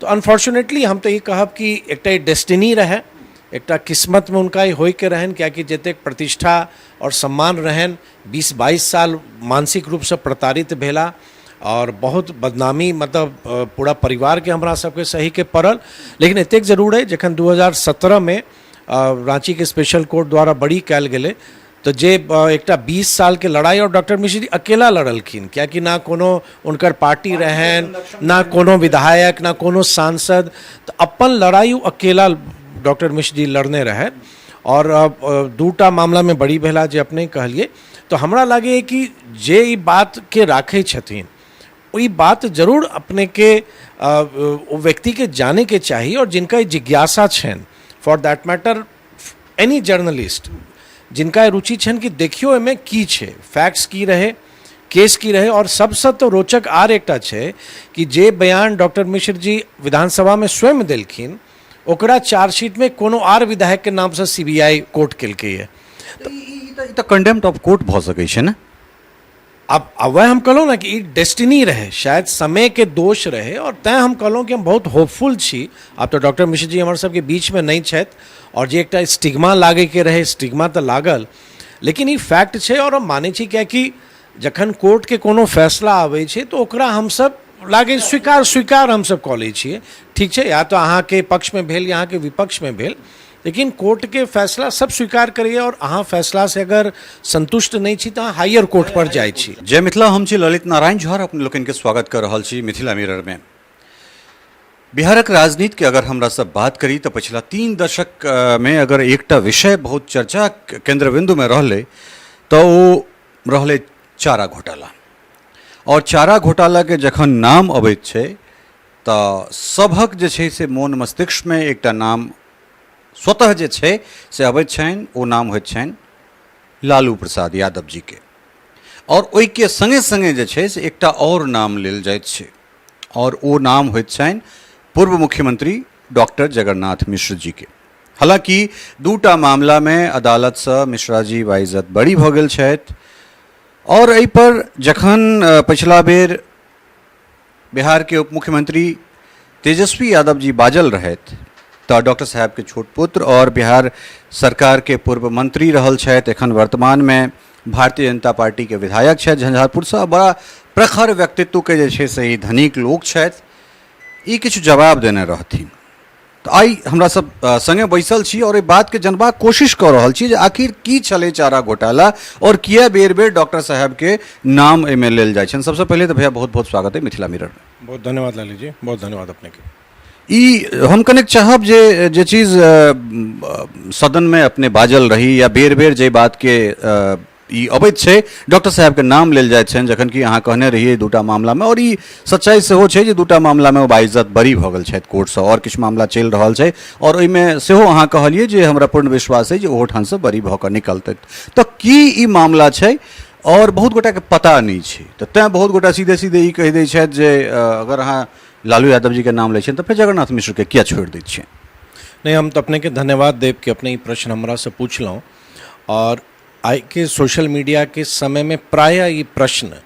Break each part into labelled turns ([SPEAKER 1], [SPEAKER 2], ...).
[SPEAKER 1] तो अनफॉर्चुनेटली हम तो ये कहब कि एक डेस्टिनी रहे, एक किस्मत में उनका होय के रहन, क्या कि जतेक प्रतिष्ठा और सम्मान रहन 20-22 साल मानसिक रूप से प्रताड़ित भेला और बहुत बदनामी मतलब पूरा परिवार के हमरा सबके सही के पड़ल। लेकिन एतेक जरूर है जखन 2017 में रांची के स्पेशल कोर्ट द्वारा बड़ी कल गए तो जे एक 20 साल के लड़ाई और डॉक्टर मिश्र जी अकेला लड़लखिन, क्या कि ना कोनो उनकर पार्टी रहन, ना कोनो विधायक, ना कोनो सांसद, तो अपन लड़ाई अकेला डॉक्टर मिश्र जी लड़ने रहे। और दूटा मामला में बड़ी भेला जे अपने कहलिए, तो हमरा लगे कि जे ई बात के राखे छथिन वही बात जरूर अपने के व्यक्ति के जाने के चाहिए, और जिनका जिज्ञासा छन for that matter any journalist जिनका रुचि छन कि देखियो एमे की छे, फैक्ट्स की रहे, केस की रहे, और सबसे तो रोचक आर एकटा छे कि जे बयान डॉक्टर मिश्र जी विधानसभा में स्वयं देलखिन ओकरा चार्जशीट में कोनो आर विधायक के नाम से सीबीआई कोर्ट केलकै है।
[SPEAKER 2] तो कंडेम्प्ट ऑफ कोर्ट भ सकै छै ना।
[SPEAKER 1] अब वह हम कहलहुँ ना कि डेस्टिनी रहे, शायद समय के दोष रहे, और तैं हम कहलहुँ कि हम बहुत होपफुल छी। अब तो डॉक्टर मिश्र जी हमारे सबके बीच में नहीं छथि, और जे एक स्टिग्मा लागे के रहे स्टिग्मा तो लागल, लेकिन ई फैक्ट छे और हम माने छी, क्या कि जखन कोर्ट के कोनो फैसला आवे छे तो ओकरा हम सब लागे स्वीकार हम सब कऽ लै छियै। ठीक है, या तो अहाँ के पक्ष में भेल या अहाँ के विपक्ष में भेल, लेकिन कोर्ट के फैसला सब स्वीकार करिए, और अहाँ फैसला से अगर संतुष्ट नहीं छी तो हायर कोर्ट पर जाय छी।
[SPEAKER 2] जय मिथिला, हम छी ललित नारायण झा, अपने लोगन के स्वागत कर रहल छी मिथिला मिरर में। बिहारक राजनीति के अगर हमरा सब बात करी तो पिछला 3 दशक में अगर एकटा विषय बहुत चर्चा केंद्र बिंदु में रहले तो वो रहले चारा घोटाला। और चारा घोटाला के जखन नाम अबैत छै तो सभक जे छै से मोन मस्तिष्क में एकटा नाम स्वतः जे छै से अबैत छनि, ओ नाम होइत छनि लालू प्रसाद यादव जी के। और ओहि के संगे संगे जे छै से एकटा और नाम लेल जाइत छै, और ओ नाम होइत छनि पूर्व मुख्यमंत्री डॉक्टर जगन्नाथ मिश्र जी के। हालांकि दूटा मामला में अदालत से मिश्रा जी बाइज्जत बरी भऽ गेल छथि, और एहि पर जखन पिछला बेर बिहार के उप मुख्यमंत्री तेजस्वी यादव जी बाजल रहथि तो डॉक्टर साहब के छोट पुत्र और बिहार सरकार के पूर्व मंत्री रहल छथि, एखन वर्तमान में भारतीय जनता पार्टी के विधायक छथि झंझारपुर से, बड़ा प्रखर व्यक्तित्व के जे छै से धनिक लोक छथि, ई किछु जवाब देने रहथिन। तो आई हमरा सब संगे बैसल छी और बात के जनबाक कोशिश कर रहल छी जे आखिर की छले चारा घोटाला और किया बेर बेर डॉक्टर साहब के नाम एमे लेल जाय छन। सबसे पहले तो भैया बहुत बहुत स्वागत है मिथिला मिरर में।
[SPEAKER 1] बहुत धन्यवाद लाली जी, बहुत धन्यवाद अपने के।
[SPEAKER 2] ई हम कनेक चाहब जे चीज सदन में अपने बाजल रही या बेर बेर जे बात के ई अबैत छै डॉक्टर साहब के नाम लेल जाइत छनि, जखन कि अहाँ कहने रहिए दूटा मामला में, और ई सच्चाई सेहो छै जे दूटा मामला में ओ बाइज्जत बरी भऽ गेल छथि कोर्ट से, और किछु मामला चलि रहल छै, और ओहिमे सेहो अहाँ कहलिए जे हमरा पूर्ण विश्वास है जे ओहो ठाम से बरी भऽ कऽ निकलतै। तो की ई मामला छै और बहुत गोटा के पता नहीं छै, तो तैं बहुत गोटा सीधे सीधे ई कहि दै छथि जे अगर अहाँ लालू यादव जी के नाम लै छियनि तो फिर जगन्नाथ मिश्र के किया छोड़ि दै छियनि।
[SPEAKER 1] नहीं, हम तो अपने के धन्यवाद देव कि अपने ये प्रश्न हमरा से पूछलहुँ, और आई के सोशल मीडिया के समय में प्रायः ये प्रश्न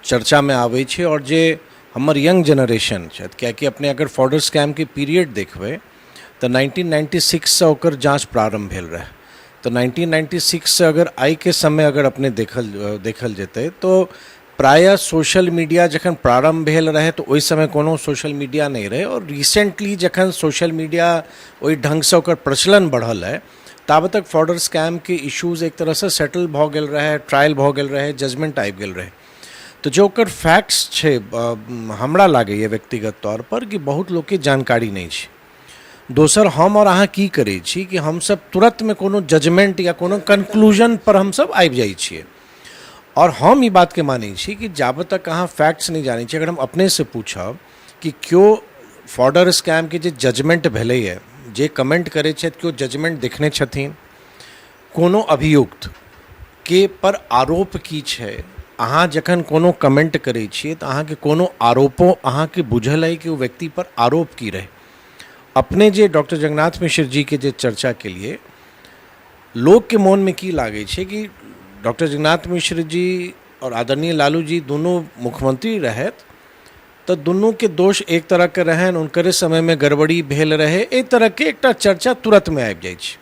[SPEAKER 1] चर्चा में आवे छे, और जे हमर यंग जनरेशन छथि, कियाकि अपने अगर फॉर्डर स्कैम के पीरियड देखबै तो 1996 से ओकर जांच प्रारंभ भेल रहे, तो 1996 से अगर आई के समय अगर अपने देखल जेतै तो प्रायः सोशल मीडिया जखन प्रारंभ भेल रहे तो ओहि समय कोनो सोशल मीडिया नहीं रहे, और रिसेंटली जखन सोशल मीडिया ओहि ढंग से ओकर प्रचलन बढ़ल है ताब तक फॉर्डर स्कैम के इश्यूज एक तरह से सेटल भ गेल रहे, ट्रायल भ गेल रहे, जजमेंट आबि गेल रहे। तो जो ओकर फैक्ट्स छे हमरा लागैए व्यक्तिगत तौर पर कि बहुत लोग के जानकारी नहीं छै। दोसर हम और अहाँ की करै छी कि हम सब तुरंत में कोनो जजमेंट या कोनो कंक्लूजन पर हम सब आबि जाइ छियै, और हम ई बात के मानै छी कि जाब तक अहाँ फैक्ट्स नहीं जानै छी, अगर हम अपने से पूछब कि क्यों फॉर्डर स्कैम के जे जजमेंट भेलैए, जे कमेंट करे छथि क्यों जजमेंट देखने छथिन, कोनो अभियुक्त के पर आरोप की छै, अहाँ जखन कोनो कमेंट करे छिए तो अहाँ के कोनो आरोपो अहाँ के बुझल है कि वो व्यक्ति पर आरोप की रहे। अपने जे डॉक्टर जगन्नाथ मिश्र जी के जे चर्चा के लिए लोग के मन में की लागे छे कि डॉक्टर जगन्नाथ मिश्र जी और आदरणीय लालू जी दोनों मुख्यमंत्री रहत, तो दुनू के दोष एक तरह के रहन, उनकरे समय में गड़बड़ी भेल रहे, एक तरह के एकटा चर्चा तुरंत में आबि जाइ छै।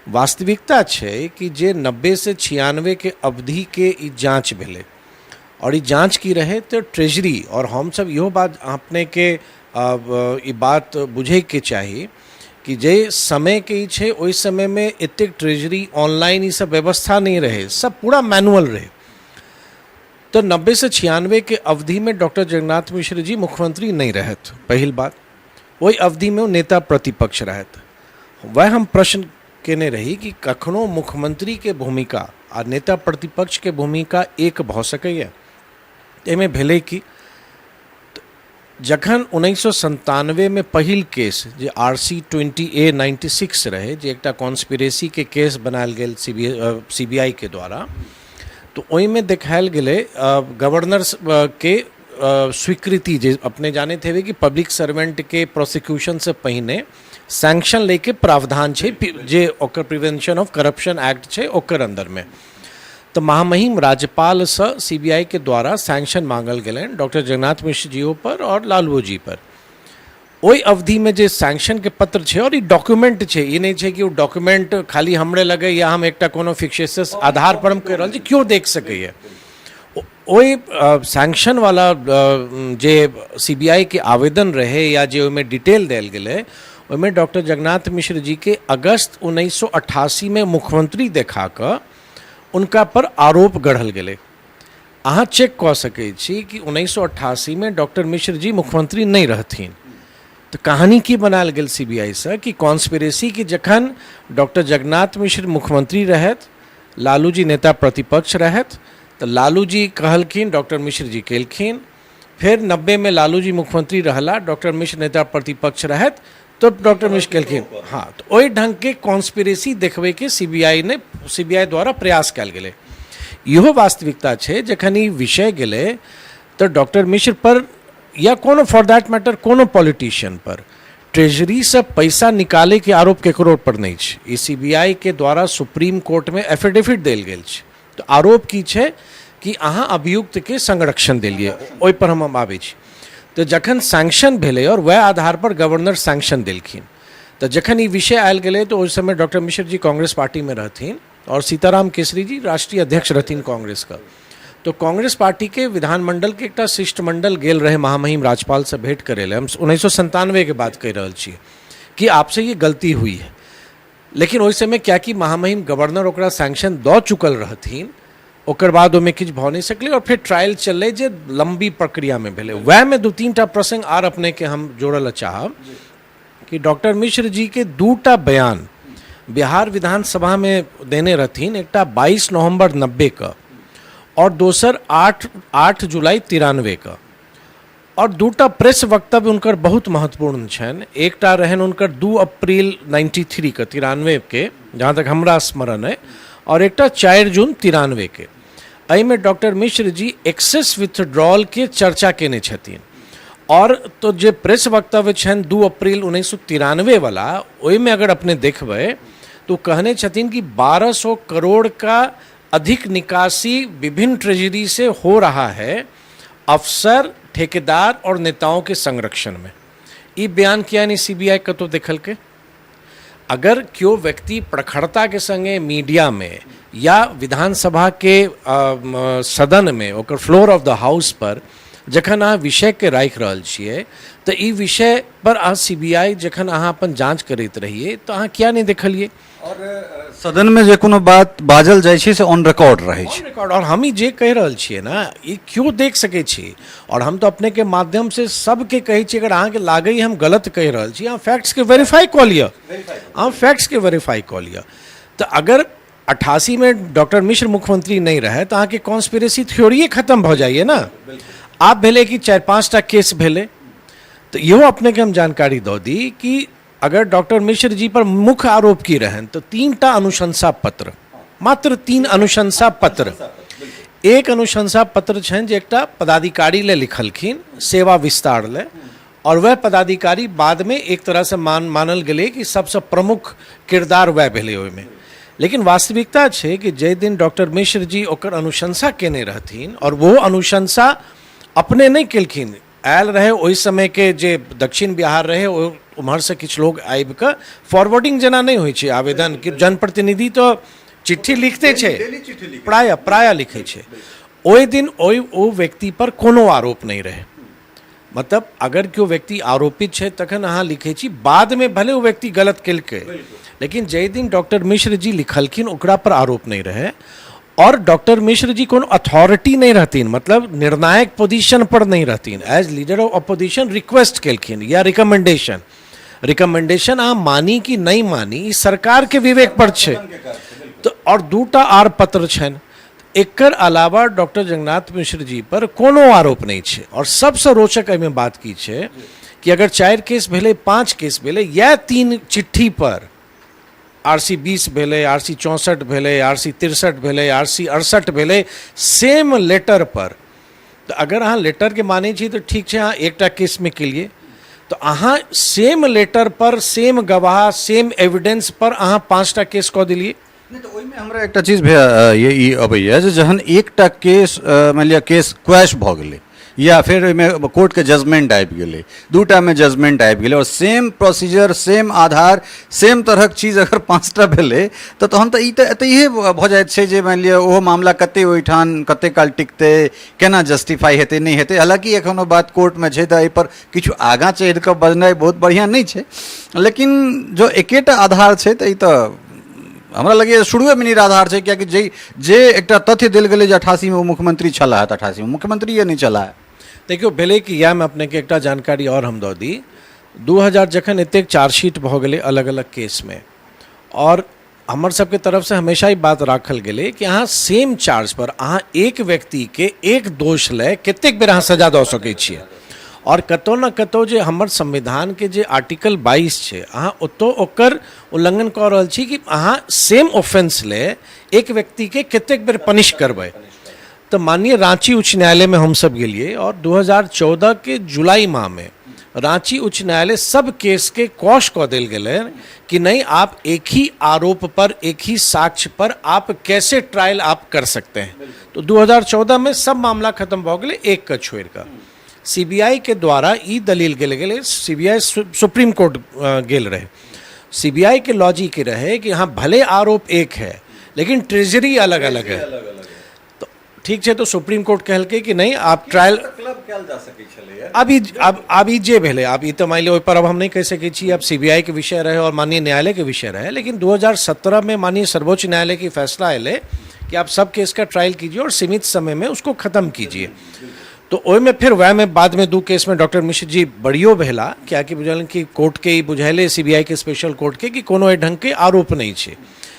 [SPEAKER 1] वास्तविकता छै कि जे 90 से 96 के अवधि के ई जांच भेलै, और ई जांच की रहे तो ट्रेजरी, और हम सब इहो बात अपने के ई बात बुझे के चाही कि जे समय के ई छै ओहि समय में एतेक ट्रेजरी ऑनलाइन ई सब व्यवस्था नहीं रहे, सब पूरा मैनुअल रहे। तो 90 से 96 के अवधि में डॉक्टर जगन्नाथ मिश्र जी मुख्यमंत्री नहीं रहत, पहिल बात। वही अवधि में वो नेता प्रतिपक्ष रहत। वह हम प्रश्न केने रही कि कखनो मुख्यमंत्री के भूमिका आ नेता प्रतिपक्ष के भूमिका एक भ सकैए। एहिमे भेलै कि जखन 1997 में पहिल केस जे RC 20A96 रहे, जे एकटा कॉन्स्पिरेसी के केस बनायल गेल CBI के द्वारा, तो ओहिमे देखायल गेलै गवर्नर के स्वीकृति, जे अपने जाने थे कि पब्लिक सर्वेंट के प्रोसिक्यूशन से पहले सैंक्शन लेके प्रावधान छै, जे ओकर प्रिवेंशन ऑफ करप्शन एक्ट छै ओकर अंदर में। तो महामहिम राज्यपाल से CBI के द्वारा सैंक्शन मांगल गेलै डॉक्टर जगन्नाथ मिश्र जी पर और लालू जी पर। ओहि अवधि में जे सैंक्शन के पत्र छै और ई डॉक्यूमेंट छै, ई नहीं छै कि वो डॉक्यूमेंट खाली हमरे लगे या हम एकटा कोनो फिक्सेशियस आधार पर हम कह रहल छी, क्यों देख सकैए। ओहि सैंक्शन वाला जे CBI के आवेदन रहे या जे ओहिमे डिटेल देल गेलै, ओहिमे डॉक्टर जगन्नाथ मिश्र जी के अगस्त 1988 में मुख्यमंत्री देखा कऽ उनका पर आरोप गढ़ल गेलै। अहाँ चेक कऽ सकै छी कि 1988 में डॉक्टर मिश्र जी मुख्यमंत्री नहीं रहथिन। तो कहानी की बनायल गेल CBI से कि कॉन्स्पिरेसी की जखन डॉक्टर जगन्नाथ मिश्र मुख्यमंत्री रहत, लालू जी नेता प्रतिपक्ष रहत, तो लालू जी कहलखिन, डॉक्टर मिश्र जी केलखिन। फिर 90 में लालू जी मुख्यमंत्री रहला, डॉक्टर मिश्र नेता प्रतिपक्ष रहत, तो डॉक्टर मिश्र केलखिन। हाँ, तो ओहि ढंग के कॉन्स्पिरेसी देखबे के CBI द्वारा प्रयास कयल गेलै। इहो वास्तविकता छै जखन ई विषय गेलै तो डॉक्टर मिश्र पर या कोनो फॉर दैट मैटर कोनो पॉलिटिशियन पर ट्रेजरी से पैसा निकाले के आरोप केकरो पर नहीं छै। ई CBI के द्वारा सुप्रीम कोर्ट में एफिडेविट देल गेल छै। तो आरोप की छै कि अहाँ अभियुक्त के संरक्षण देलिए, ओहि पर हम आबै छी। तो जखन सैंक्शन भेलै और वह आधार पर गवर्नर सैंक्शन देलखिन, तो जखन ई विषय आयल गेलै तो उस समय डॉक्टर मिश्र जी कांग्रेस पार्टी में रहथिन और सीताराम केसरी जी राष्ट्रीय अध्यक्ष रहथिन कांग्रेस का। तो कांग्रेस पार्टी के विधानमंडल के एकटा शिष्टमंडल गेल रहे महामहिम राज्यपाल से भेंट करे ले। हम 1997 के बात कह रहल छियै कि आपसे ये गलती हुई है, लेकिन ओहि समय क्या कि महामहिम गवर्नर ओकरा सैंक्शन दऽ चुकल रहथिन, ओकर बाद ओहिमे किछु भऽ नहीं सकलै और फिर ट्रायल चललै जे लंबी प्रक्रिया में भेलै। वह में 2-3टा प्रसंग आर अपने के हम जोड़ल चाहब कि डॉक्टर मिश्र जी के 2टा बयान बिहार विधानसभा में देने रहथिन, एकटा 22 नवंबर 90 का और दोसर 8 जुलाई 93 का। और 2टा प्रेस वक्तव्य उनकर बहुत महत्वपूर्ण छनि। एकटा रहन उनकर 2 अप्रैल 93 के 93 के, जहाँ तक हमरा स्मरण है, और एकटा 4 जून 93 के। एहि में doctor Mishra ji access withdrawal के चर्चा केने छथिन। और तो जे प्रेस वक्तव्य छनि 2 अप्रैल 1993 वाला, ओहि में अगर अपने देखबै तो कहने छथिन कि 1200 करोड़ का अधिक निकासी विभिन्न ट्रेजरी से हो रहा है अफसर, ठेकेदार और नेताओं के संरक्षण में। ये बयान किया नहीं CBI कतो देखल के। अगर क्यों व्यक्ति प्रखरता के संगे मीडिया में या विधानसभा के सदन में ओकर फ्लोर ऑफ द हाउस पर जखन अहाँ विषय के राखि रहल छियै, तो ई विषय पर अहाँ CBI जखन अहाँ अपन जांच करैत रहिए तो अहाँ किया नहीं देखलिए।
[SPEAKER 2] और सदन में जे कोनो बात बाजल जाइ छै से ऑन रिकॉर्ड रहै छै।
[SPEAKER 1] और हम ही जे कह रहल छियै ना, ई क्यों देख सकै छी। और हम तो अपने के माध्यम से सबके कहै छी, अगर अहाँ के लागै हम गलत कह रहल छी, अहाँ फैक्ट्स के वेरीफाई कऽ लिअ, अहाँ फैक्ट्स के वेरीफाई कऽ लिअ। तो अगर 88 में डॉक्टर मिश्र मुख्यमंत्री नहीं रहे तो अहाँ के कॉन्स्पिरेसी थ्योरी खत्म हो जाइए ना। आप भेले कि 4-5टा केस भेले, तो इहो अपने के हम जानकारी दऽ दी कि अगर डॉक्टर मिश्र जी पर मुख्य आरोप की रहन तो 3टा अनुशंसा पत्र, मात्र 3 अनुशंसा पत्र। एक अनुशंसा पत्र छनि जे एकटा पदाधिकारी ले लिखलखिन सेवा विस्तार ले, और वह पदाधिकारी बाद में एक तरह से मानल गेलै कि सबसे प्रमुख किरदार वह भेलै ओहिमे। लेकिन वास्तविकता छै कि जाहि दिन डॉक्टर मिश्र जी ओकर अनुशंसा केने रहथिन और वो अनुशंसा अपने नहीं केलखिन, आयल रहे ओहि समय के जे दक्षिण बिहार रहे उम्हर से किछु लोग आबि कऽ फॉरवर्डिंग जेना नहीं होइ छै आवेदन कि जनप्रतिनिधि तो चिट्ठी लिखते छै, प्राय लिखै छै। ओहि दिन ओ व्यक्ति पर कोनो आरोप नहीं रहे, मतलब अगर केओ व्यक्ति आरोपित छै तखन अहाँ लिखै छी, बाद में भले वो व्यक्ति गलत केलकै, लेकिन जाहि दिन डॉक्टर मिश्र जी लिखलखिन ओकरा पर आरोप नहीं रहे। और डॉक्टर मिश्र जी कोनो अथॉरिटी नहीं रहतीन, मतलब निर्णायक पोजीशन पर नहीं रहतीन, as leader of opposition request केलखिन या रिकमेंडेशन अहाँ मानी कि नहीं मानी ई सरकार के विवेक पर छै। तो और दूटा आर पत्र छनि, एकर अलावा डॉक्टर जगन्नाथ मिश्र जी पर कोनो आरोप नहीं छै। और सबसे रोचक एहिमे बात की छै कि अगर 4 केस भेलै, 5 केस भेलै, या 3 चिट्ठी पर RC 20 भेलै, RC 64 भेलै, RC 63 भेलै, RC 68 भेलै, सेम लेटर पर, तो अगर अहाँ लेटर के माने छी तो ठीक छै, अहाँ एकटा केस में केलिए, तो अहाँ सेम लेटर पर, सेम गवाह, सेम एविडेंस पर अहाँ 5टा केस कऽ देलिए।
[SPEAKER 2] नहीं तो ओहिमे हमरा एकटा चीज ये ई अबैया जे जहन एकटा केस मान लिअ केस क्वैश भऽ गेलै या फिर ओहिमे कोर्ट के जजमेंट आबि गेलै, दूटा में जजमेंट आबि गेलै और सेम प्रोसीजर, सेम आधार, सेम तरहक चीज अगर 5टा भेलै तऽ तहन तऽ ई तऽ एतहिए भऽ जाइत छै जे मानि लिअ ओहो मामला कते ओहिठाम कते काल टिकतै, केना जस्टिफाई हेतै नहि हेतै। हालांकि एखनो बात कोर्ट में छै तऽ एहि पर किछु आगाँ चढ़ि कऽ बजनाइ बहुत बढ़िआँ नहि छै, लेकिन जो एकेटा आधार छै तऽ ई तऽ हमरा लगैए शुरुए में निराधार छै, कियाकि जे एकटा तथ्य देल गेलै जे 88 में वो मुख्यमंत्री छलाह तऽ 88 में मुख्यमंत्री नहीं छलाह।
[SPEAKER 1] देखियो भेलै कि इएह में अपने के एकटा जानकारी और हम दऽ दी, 2000 जखन एतेक चार्जशीट भऽ गेलै अलग अलग केस में, और हमर सबके तरफ से हमेशा ही बात राखल गेलै कि अहाँ सेम चार्ज पर अहाँ एक व्यक्ति के एक दोष लए कतेक बेर अहाँ सजा दऽ सकै छियै। और कतौ न कतौ जे हमर संविधान के जे आर्टिकल 22 छै, अहाँ ओतौ ओकर उल्लंघन कऽ रहल छी कि अहाँ सेम ऑफेंस ले एक व्यक्ति के कतेक बेर पनिश करबै। तो माननीय रांची उच्च न्यायालय में हम सब गेलिए और 2014 के जुलाई माह में रांची उच्च न्यायालय सब केस के कॉश कऽ देल गेलै कि नहीं, आप एक ही आरोप पर, एक ही साक्ष्य पर आप कैसे ट्रायल आप कर सकते हैं। तो 2014 में सब मामला खत्म भऽ गेलै एक का छोड़ कर। CBI के द्वारा ई दलील गेल गेलै, CBI सुप्रीम कोर्ट गेल रहे, CBI के लॉजिक के रहे कि हाँ भले आरोप एक है लेकिन ट्रेजरी अलग अलग है। तो ठीक है, तो सुप्रीम कोर्ट कहलकै कि नहीं आप ट्रायल अभी जे भेलै, अब ई तो मान लिअ ओहि पर अब हम नहीं कह सकै छी, अब CBI के विषय रहे और माननीय न्यायालय के विषय रहे। लेकिन 2017 में माननीय सर्वोच्च न्यायालय की फैसला अयलै कि आप सब केस का ट्रायल कीजिए और सीमित समय में उसको खत्म कीजिए। तो ओहि में फिर वह में बाद में 2 केस में डॉक्टर मिश्र जी बड़ियो भेला, क्या कि बुझल कि कोर्ट के बुझाइले CBI के स्पेशल कोर्ट के कि कोनो एहि ढंग के आरोप नहीं छै।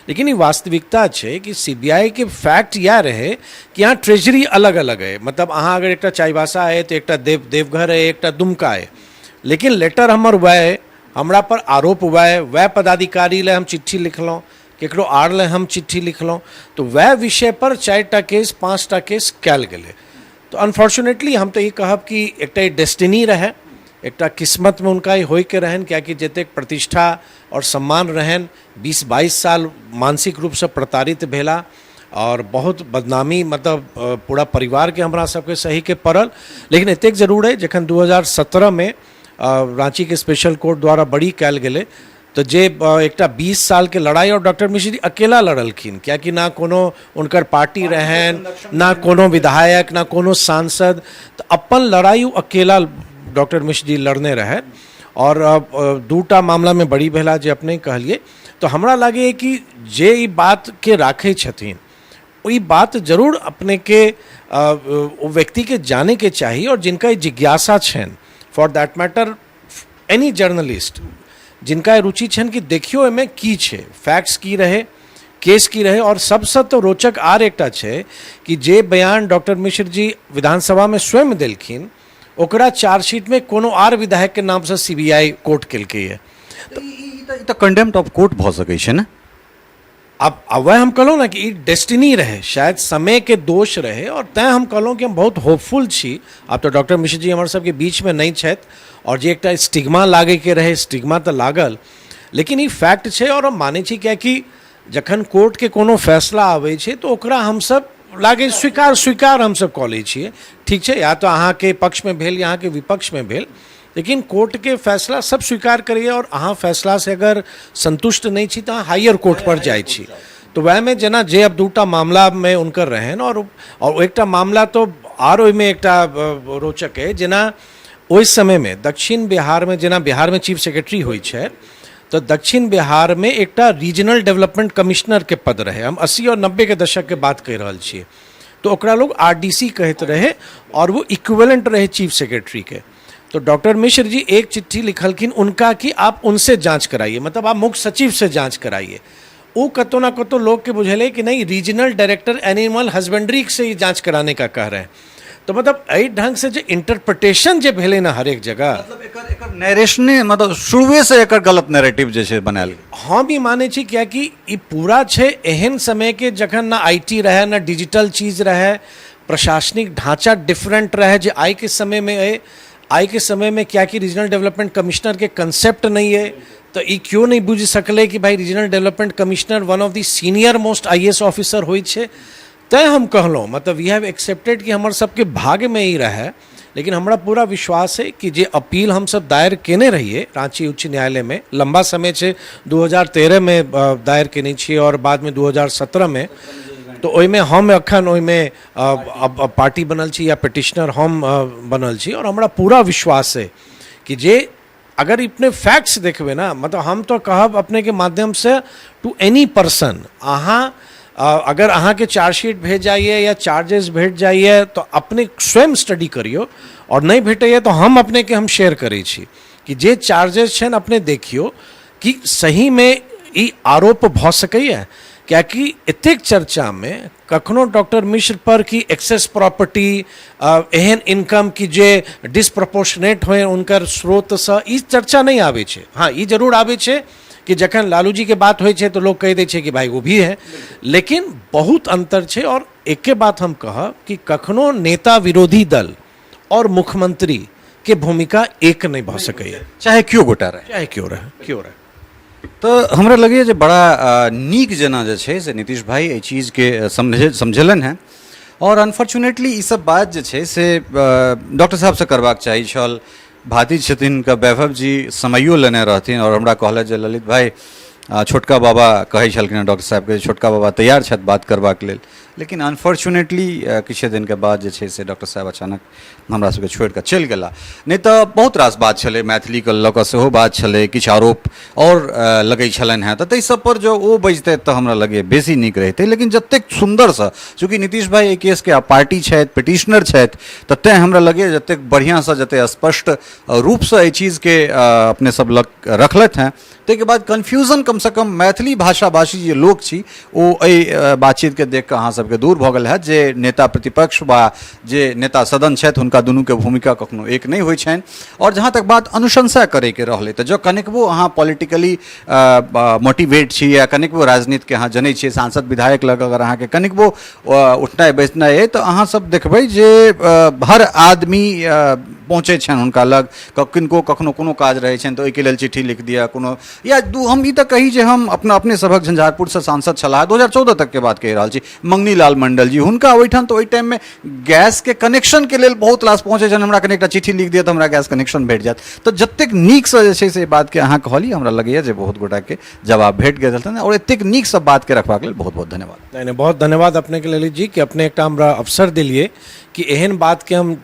[SPEAKER 1] लेकिन ये वास्तविकता छै कि CBI के फैक्ट यह रहे कि यहाँ ट्रेजरी अलग अलग है, मतलब अहाँ अगर एक चाईबासा है तो एक देवघर है, एक दुमका है, लेकिन लेटर हमर वह हमरा पर आरोप वह पदाधिकारी ले हम चिट्ठी लिखलौं, केकरो आर ले हम चिट्ठी लिखलौं, तो वह विषय पर 4टा केस 5टा केस कयल गेलै। तो अनफॉर्चुनेटली हम तो ये कहब कि एकटा डेस्टिनी रहे, एकटा किस्मत में उनका होय के रहन, क्या कि जतेक प्रतिष्ठा और सम्मान रहन, 20-22 साल मानसिक रूप से प्रताड़ित भेला और बहुत बदनामी, मतलब पूरा परिवार के हमरा सबके सही के पड़ल। लेकिन एतेक जरूर है जखन 2017 में रांची के स्पेशल कोर्ट द्वारा बड़ी कयल गेलै, तो जे एकटा 20 साल के लड़ाई और डॉक्टर मिश्र जी अकेला लड़लखिन, क्या कि ना कोनो उनकर पार्टी रहन, ना कोनो विधायक, ना कोनो सांसद, तो अपन लड़ाई अकेला डॉक्टर मिश्र जी लड़ने रहे। और 2टा मामला में बड़ी भेला जे अपने कहलिए, तो हमरा लागे कि जे ई बात के राखे छथिन ई बात जरूर अपने के व्यक्ति के जाने के चाहिए, और जिनका जिज्ञासा छन, for that matter any journalist जिनका रुचि छन कि देखियो एमे की छे, फैक्ट्स की रहे, केस की रहे। और सबसे तो रोचक आर एकटा छे कि जे बयान डॉक्टर मिश्र जी विधानसभा में स्वयं देलखिन, ओकरा चार्जशीट में कोनो आर विधायक के नाम से CBI कोर्ट केलकै है।
[SPEAKER 2] तो कंडेम्प्ट ऑफ कोर्ट भ सकै छै ना।
[SPEAKER 1] अब वह हम कहलौं ना कि ई डेस्टिनी रहे, शायद समय के दोष रहे, और तैं हम कहलौं कि हम बहुत होपफुल छी। अब तो डॉक्टर मिश्र जी हमर सबके बीच में नहीं छथि, और जे एकटा स्टिग्मा लागे के रहे, स्टिग्मा तो लागल, लेकिन ई फैक्ट छे और हम माने छी, क्या कि जखन कोर्ट के कोनो फैसला आवे छे तो ओकरा हम सब लागे स्वीकार हम सब कॉलेज छिए, ठीक छै, या तो अहाँ के पक्ष में भेल या अहाँ के विपक्ष में भेल, लेकिन कोर्ट के फैसला सब स्वीकार करिए और अहाँ फैसला से अगर संतुष्ट नहीं छी तो अहाँ हायर कोर्ट पर जाइ छी। तो वह में जेना जे अब दूटा मामला में उनकर रहन और एकटा मामला तो आर ओहि में एकटा रोचक है, जेना ओहि समय में दक्षिण बिहार में, जेना बिहार में चीफ सेक्रेटरी होइ छै, तो दक्षिण बिहार में एकटा रीजनल डेवलपमेंट कमिश्नर के पद रहे। हम 80 और 90 के दशक के बात कह रहल छिए, तो ओकरा लोग आरडीसी कहते रहे और वो इक्विवेलेंट रहे चीफ सेक्रेटरी के। तो डॉक्टर मिश्र जी एक चिट्ठी लिखलखिन उनका कि आप उनसे जांच कराइए, मतलब आप मुख्य सचिव से जांच कराइए। वो कतो ना कतो लोग के बुझेले कि नहीं, रीजनल डायरेक्टर एनिमल हस्बेंड्री से ही जांच कराने का कह रहे हैं। तो मतलब एहि ढंग से जो इंटरप्रिटेशन जे भेले ना हर एक जगह,
[SPEAKER 2] मतलब एकर नैरेशने, मतलब शुरुए से एकर गलत नैरेटिव जे छै बनायल गेल।
[SPEAKER 1] हम भी माने छी, क्या कि ई पूरा छै एहन समय के जखन ना आईटी रहे ना डिजिटल चीज रहे, प्रशासनिक ढांचा डिफरेंट रहे, जे आई के समय में है। आई के समय में क्या कि रीजनल डेवलपमेंट कमिश्नर के कंसेप्ट नहीं है, तो ई क्यों नहीं बुझ सकले कि भाई regional development commissioner one of the senior most IAS officer होइ छै। तय हम कहलहुँ, मतलब वी हैव एक्सेप्टेड कि हमर सबके भाग्य में ही रहे, लेकिन हमरा पूरा विश्वास है कि जे अपील हम सब दायर केने रहिए रांची उच्च न्यायालय में, लंबा समय से 2013 में दायर केने छिए और बाद में 2017 में, तो ओहिमे हम अखन ओहिमे अब पार्टी बनल छी या पिटिशनर हम बनल छी। और हमरा पूरा विश्वास है कि जे अगर इतने फैक्ट्स देखबे ना, मतलब हम तो कहब अपने के माध्यम से टू एनी पर्सन, अहाँ अगर अहाँ के चार्जशीट भेज जाइए या चार्जेस भेट जाइए तो अपने स्वयं स्टडी करियो, और नहीं भेटैए तो हम अपने के हम शेयर करै छी कि जे चार्जेस छन अपने देखियो कि सही में ई आरोप भ सकैए। क्या कि एतेक चर्चा में कखनो डॉक्टर मिश्र पर की एक्सेस प्रॉपर्टी, एहन इनकम की जे डिस्प्रपोर्शनेट होए उनकर स्रोत से, ई चर्चा नहीं आवे छे। हाँ, ई जरूर आवे छे कि जखन लालू जी के बात होय छे तो लोग कह दे छे कि भाई वो भी है, लेकिन बहुत अंतर छे। और एक के बात हम कहब कि कखनो नेता विरोधी दल और मुख्यमंत्री के भूमिका एक नहीं भ सकैए,
[SPEAKER 2] चाहे क्यों गोटा रहे,
[SPEAKER 1] चाहे क्यों रहे।
[SPEAKER 2] तो हमरा लगे जे बड़ा नीक जना जे छै से नीतीश भाई एहि चीज के समझलन हैं। और अनफॉर्चुनेटली ई सब बात जे छै से डॉक्टर साहब से करबाक चाही छल। भाती छथिन का वैभव जी समयो लेने रहथिन और हमरा कहले जे ललित भाई छोटका बाबा कहै छलखिन डॉक्टर साहब के, छोटका बाबा तैयार छथि बात करबाक लेल, लेकिन अनफॉर्चुनेटली किछु दिन के बाद जे छै से डॉक्टर साहब अचानक हमरा सबके छोड़ि कऽ चलि गेला। नहीं तो बहुत रास बात छलै, मैथिली के लऽ कऽ सेहो बात छलै, किछु आरोप और लगै छलनि हैं, तऽ ताहि सब पर जो ओ बजतै तऽ हमरा लगे बेसी नीक रहितै। लेकिन जतेक सुन्दरसँ, चूँकि नीतीश भाई एहि केस के पार्टी छथि, पिटिशनर छथि, तऽ तेँ हमरा लगे जतेक बढ़िआँसँ, जतेक स्पष्ट रूपसँ एहि चीजके अपने सब लग रखलथि हैं, ताहिके बाद कन्फ्यूजन कम से कम मैथिली भाषाभाषी जे लोक छी ओ एहि बातचीत के देख कऽ अहाँ सबके दूर भऽ गेल है। जे नेता प्रतिपक्ष वा जे नेता सदन छथि हुनका दुनू के भूमिका कखनो एक नहीं होइ छनि। और जहाँ तक बात अनुशंसा करे के रहलै, तऽ जँ कनिकबो अहाँ पॉलिटिकली मोटिवेट छी या कनिकबो राजनीति के अहाँ जनै छियै, सांसद विधायक लग अगर अहाँके कनिकबो उठनाइ बैसनाइ अइ तऽ अहाँ सब देखबै जे हर आदमी पहुँचे छनि हुनका लग। किनको कखनो कोनो काज रहै छनि तऽ ओहिके लेल चिट्ठी लिख दिया कोनो, या हम ई तऽ कही जे हम अपने सभक झंझारपुर से सांसद छलाह 2014 तक के बात कहि रहल छी, मंगनी लाल मंडल जी, हुनका ओहिठाम तऽ ओहि टाइम में गैस के कनेक्शन के लेल बहुत लास पहुँचे छनि, हमरा कनि एकटा चिट्ठी लिख दिया तऽ हमरा गैस कनेक्शन भेट जायत। तऽ जतेक नीकसँ जे छै से बात के अहाँ कहली, हमरा लगैए जे बहुत गोटा के जवाब भेट गेल हेतनि। और एतेक नीकसँ बात के रखबाक लेल बहुत बहुत धन्यवाद।
[SPEAKER 1] नहीं, बहुत धन्यवाद अपने के ललित जी कि अपने एकटा हमरा अवसर दिलिए कि एहन बात के हम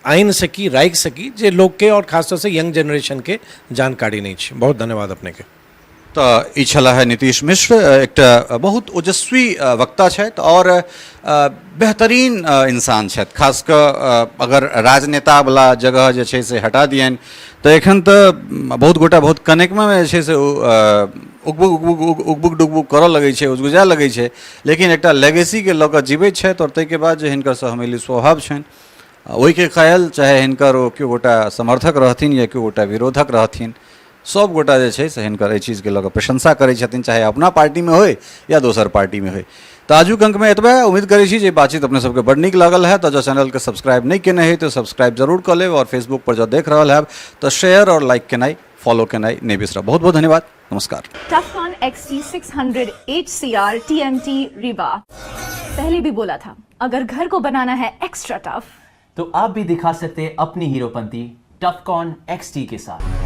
[SPEAKER 1] आइन सकी, राइख सकी, जे लोग के और खासतौर से यंग जनरेशन के जानकारी नहीं छै। बहुत धन्यवाद अपने के।
[SPEAKER 2] तो ई छला है नीतीश मिश्र, एक बहुत ओजस्वी वक्ता छथि और बेहतरीन इंसान छथि। खास कऽ अगर राजनेता वाला जगह जे छै से हटा दियनि तऽ एखन तऽ बहुत गोटा बहुत कनेकमे जे छै से उगबुक डुगबुक करऽ लगै छै, उजगुजा लगै छै, लेकिन एकटा लेगेसी के लऽ कऽ जीवैत छथि। और ताहिके बाद जे हिनकर सहमेली स्वभाव छनि, ओहिके ख्याल चाहे हिनकर ओ केओ गोटा समर्थक रहथिन या केओ गोटा विरोधक रहथिन, सब गोटा जे छै से हिनकर एहि चीजके लऽ कऽ प्रशंसा करै छथिन, चाहे अपना पार्टीमे होय या दोसर पार्टीमे होय। तऽ आजुक अंकमे एतबे। उम्मीद करै छी जे बातचीत अपने सबके बड़ नीक लागल है। तऽ जो चैनलके सब्सक्राइब नहीं केने है तो सब्सक्राइब जरूर कऽ लेब, और फेसबुक पर जो देख रहल है तो शेयर और लाइक केनाइ, फॉलो केनाइ नहीं बिसरब। बहुत बहुत धन्यवाद, नमस्कार।
[SPEAKER 3] Tufan XT600 HCR TMT Riva. पहले भी बोला था, अगर घर को बनाना है एक्स्ट्रा टफ
[SPEAKER 4] तो आप भी दिखा सकते हैं अपनी हीरोपंती टफकॉन XT के साथ।